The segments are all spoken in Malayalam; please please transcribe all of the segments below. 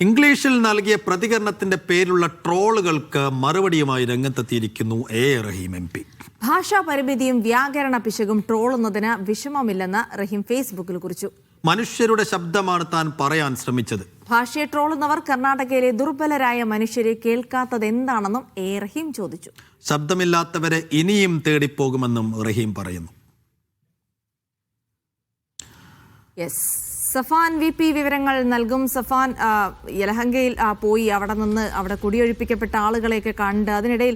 ഇംഗ്ലീഷിൽ നൽകിയ പ്രതികരണത്തിന്റെ പേരിലുള്ള ട്രോളുകൾക്ക് മറുപടിയുമായി രംഗത്തെത്തിയിരിക്കുന്നു റഹീം MP. ഭാഷാ പരിമിതിയും വ്യാകരണ പിശകും ട്രോളുന്നതിന് വിഷമമില്ലെന്ന് റഹീം ഫേസ്ബുക്കിൽ കുറിച്ചു. മനുഷ്യരുടെ ശബ്ദമാണ് താൻ പറയാൻ ശ്രമിച്ചത്. ഭാഷയെ ട്രോളുന്നവർ കർണാടകയിലെ ദുർബലരായ മനുഷ്യരെ കേൾക്കാത്തത് എന്താണെന്നും റഹീം ചോദിച്ചു. ശബ്ദമില്ലാത്തവരെ ഇനിയും തേടിപ്പോകുമെന്നും റഹീം പറയുന്നു. സഫാൻ VP വിവരങ്ങൾ നൽകും. സഫാൻ, യലഹങ്കയിൽ പോയി അവിടെ കുടിയൊഴിപ്പിക്കപ്പെട്ട ആളുകളെയൊക്കെ കണ്ട് അതിനിടയിൽ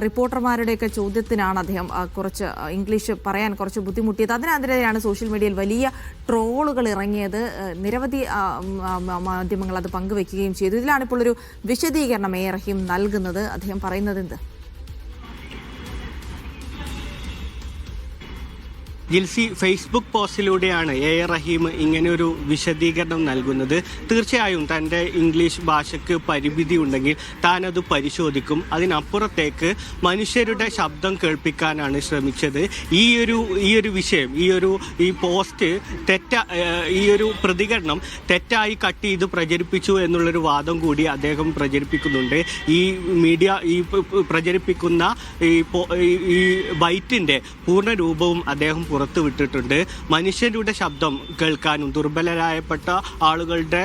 റിപ്പോർട്ടർമാരുടെയൊക്കെ ചോദ്യത്തിനാണ് അദ്ദേഹം കുറച്ച് ഇംഗ്ലീഷ് പറയാൻ കുറച്ച് ബുദ്ധിമുട്ടിയത്. അതിനെതിരെയാണ് സോഷ്യൽ മീഡിയയിൽ വലിയ ട്രോളുകൾ ഇറങ്ങിയത്. നിരവധി മാധ്യമങ്ങൾ അത് പങ്കുവെക്കുകയും ചെയ്തു. ഇതിലാണ് ഇപ്പോൾ ഒരു വിശദീകരണം റഹീം നൽകുന്നത്. അദ്ദേഹം പറയുന്നത് എന്ത്? ജിൽസി, ഫേസ്ബുക്ക് പോസ്റ്റിലൂടെയാണ് റഹീം ഇങ്ങനെയൊരു വിശദീകരണം നൽകുന്നത്. തീർച്ചയായും തൻ്റെ ഇംഗ്ലീഷ് ഭാഷയ്ക്ക് പരിമിതി ഉണ്ടെങ്കിൽ താനത് പരിശോധിക്കും. അതിനപ്പുറത്തേക്ക് മനുഷ്യരുടെ ശബ്ദം കേൾപ്പിക്കാനാണ് ശ്രമിച്ചത്. ഈ ഒരു വിഷയം, ഈ പോസ്റ്റ് ഈ ഒരു പ്രതികരണം തെറ്റായി കട്ട് ചെയ്ത് പ്രചരിപ്പിച്ചു എന്നുള്ളൊരു വാദം കൂടി അദ്ദേഹം പ്രചരിപ്പിക്കുന്നുണ്ട്. ഈ മീഡിയ പ്രചരിപ്പിക്കുന്ന ഈ ബൈറ്റിൻ്റെ പൂർണ്ണ രൂപവും അദ്ദേഹം പുറത്തുവിട്ടിട്ടുണ്ട്. മനുഷ്യരുടെ ശബ്ദം കേൾക്കാനും ദുർബലരായപ്പെട്ട ആളുകളുടെ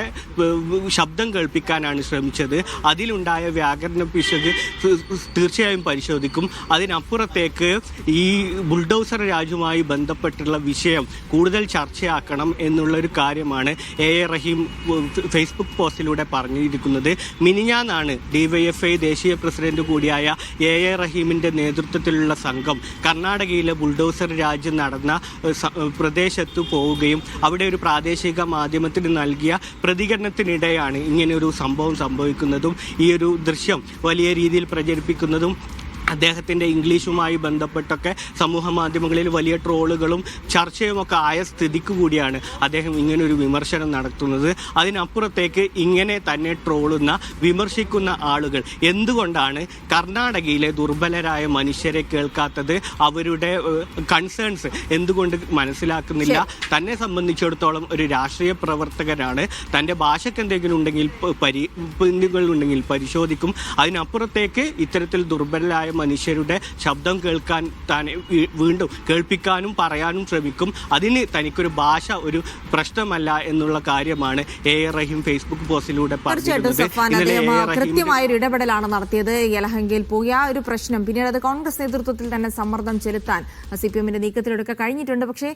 ശബ്ദം കേൾപ്പിക്കാനാണ് ശ്രമിച്ചത്. അതിലുണ്ടായ വ്യാകരണ പിശക് തീർച്ചയായും പരിശോധിക്കും. അതിനപ്പുറത്തേക്ക് ഈ ബുൾഡോസർ രാജുമായി ബന്ധപ്പെട്ടുള്ള വിഷയം കൂടുതൽ ചർച്ചയാക്കണം എന്നുള്ളൊരു കാര്യമാണ് റഹീം ഫേസ്ബുക്ക് പോസ്റ്റിലൂടെ പറഞ്ഞിരിക്കുന്നത്. മിനിഞ്ഞാന്നാണ് DYFI ദേശീയ പ്രസിഡന്റ് കൂടിയായ റഹീമിൻ്റെ നേതൃത്വത്തിലുള്ള സംഘം കർണാടകയിലെ ബുൾഡോസർ രാജ് നടന്ന പ്രദേശത്ത് പോവുകയും അവിടെ ഒരു പ്രാദേശിക മാധ്യമത്തിന് നൽകിയ പ്രതികരണത്തിനിടെയാണ് ഇങ്ങനെയൊരു സംഭവം സംഭവിക്കുന്നതും ഈ ഒരു ദൃശ്യം വലിയ രീതിയിൽ പ്രചരിപ്പിക്കുന്നതും. അദ്ദേഹത്തിൻ്റെ ഇംഗ്ലീഷുമായി ബന്ധപ്പെട്ടൊക്കെ സമൂഹ മാധ്യമങ്ങളിൽ വലിയ ട്രോളുകളും ചർച്ചയുമൊക്കെ ആയ സ്ഥിതിക്ക് കൂടിയാണ് അദ്ദേഹം ഇങ്ങനൊരു വിമർശനം നടത്തുന്നത്. അതിനപ്പുറത്തേക്ക് ഇങ്ങനെ തന്നെ ട്രോളുന്ന, വിമർശിക്കുന്ന ആളുകൾ എന്തുകൊണ്ടാണ് കർണാടകയിലെ ദുർബലരായ മനുഷ്യരെ കേൾക്കാത്തത്, അവരുടെ കൺസേൺസ് എന്തുകൊണ്ട് മനസ്സിലാക്കുന്നില്ല? തന്നെ സംബന്ധിച്ചിടത്തോളം ഒരു രാഷ്ട്രീയ പ്രവർത്തകനാണ്. തൻ്റെ ഭാഷയ്ക്ക് എന്തെങ്കിലും ഉണ്ടെങ്കിൽ പരിശോധിക്കും. അതിനപ്പുറത്തേക്ക് ഇത്തരത്തിൽ ദുർബലരായ മനുഷ്യരുടെ ശബ്ദം കേൾക്കാൻ താൻ വീണ്ടും കേൾപ്പിക്കാനും പറയാനും ശ്രമിക്കും. അതിന് തനിക്കൊരു ഭാഷ ഒരു പ്രശ്നമല്ല എന്നുള്ള കാര്യമാണ് റഹീം ഫേസ്ബുക്ക് പോസ്റ്റിലൂടെ പറഞ്ഞത്. കൃത്യമായൊരു ഇടപെടലാണ് നടത്തിയത്. യലഹങ്കയിൽ പോയി ആ ഒരു പ്രശ്നം പിന്നീട് അത് കോൺഗ്രസ് നേതൃത്വത്തിൽ തന്നെ സമ്മർദ്ദം ചെലുത്താൻ CPMന്റെ നീക്കത്തിലൊക്കെ കഴിഞ്ഞിട്ടുണ്ട്. പക്ഷേ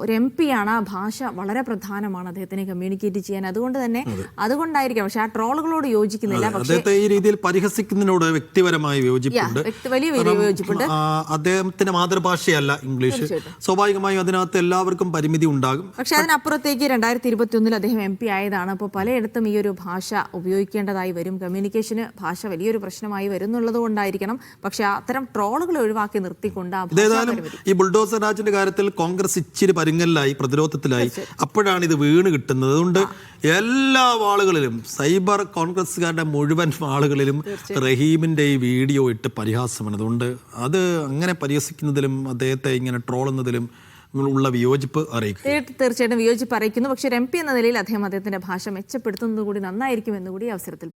ഒരു MP ആണ്. ഭാഷ വളരെ പ്രധാനമാണ് അദ്ദേഹത്തിന് കമ്മ്യൂണിക്കേറ്റ് ചെയ്യാൻ. അതുകൊണ്ടായിരിക്കാം. പക്ഷെ ആ ട്രോളുകളോട് യോജിക്കുന്നില്ല. പക്ഷേ ഈ രീതിയിൽ പരിഹസിക്കുന്നതിനോട് വ്യക്തിപരമായി യോജിപ്പുണ്ട്. അദ്ദേഹത്തിന്റെ മാതൃഭാഷയല്ല ഇംഗ്ലീഷ്. സ്വാഭാവികമായും അതിനകത്ത് എല്ലാവർക്കും പരിമിതി ഉണ്ടാകും. പക്ഷെ അതിനപ്പുറത്തേക്ക് 2021 അദ്ദേഹം MP ആയതാണ്. അപ്പോൾ പലയിടത്തും ഈ ഒരു ഭാഷ ഉപയോഗിക്കേണ്ടതായി വരും. കമ്മ്യൂണിക്കേഷന് ഭാഷ വലിയൊരു പ്രശ്നമായി വരുന്നുള്ളത് കൊണ്ടായിരിക്കണം. പക്ഷെ അത്തരം ട്രോളുകൾ ഒഴിവാക്കി നിർത്തിക്കൊണ്ട് ഈ ബുൾഡോസർ രാജിന്റെ കാര്യത്തിൽ കോൺഗ്രസ് ഇച്ചിരി പരുങ്ങലിലായി, പ്രതിരോധത്തിലായി. അപ്പോഴാണ് ഇത് വീണ് കിട്ടുന്നത്. അതുകൊണ്ട് എല്ലാ ആളുകളിലും, സൈബർ കോൺഗ്രസ്സുകാരുടെ മുഴുവൻ ആളുകളിലും റഹീമിന്റെ ഈ വീഡിയോ ഇട്ട് പരിഹാസമാണ്. അതുകൊണ്ട് അത് അങ്ങനെ പരിഹസിക്കുന്നതിലും അദ്ദേഹത്തെ ഇങ്ങനെ ട്രോളുന്നതിലും ഉള്ള വിയോജിപ്പ് അറിയിക്കും. തീർച്ചയായിട്ടും വിയോജിപ്പ് അറിയിക്കുന്നു. പക്ഷേ MP എന്ന നിലയിൽ അദ്ദേഹത്തിന്റെ ഭാഷ മെച്ചപ്പെടുത്തുന്നത് കൂടി നന്നായിരിക്കും എന്നുകൂടി അവസരത്തിൽ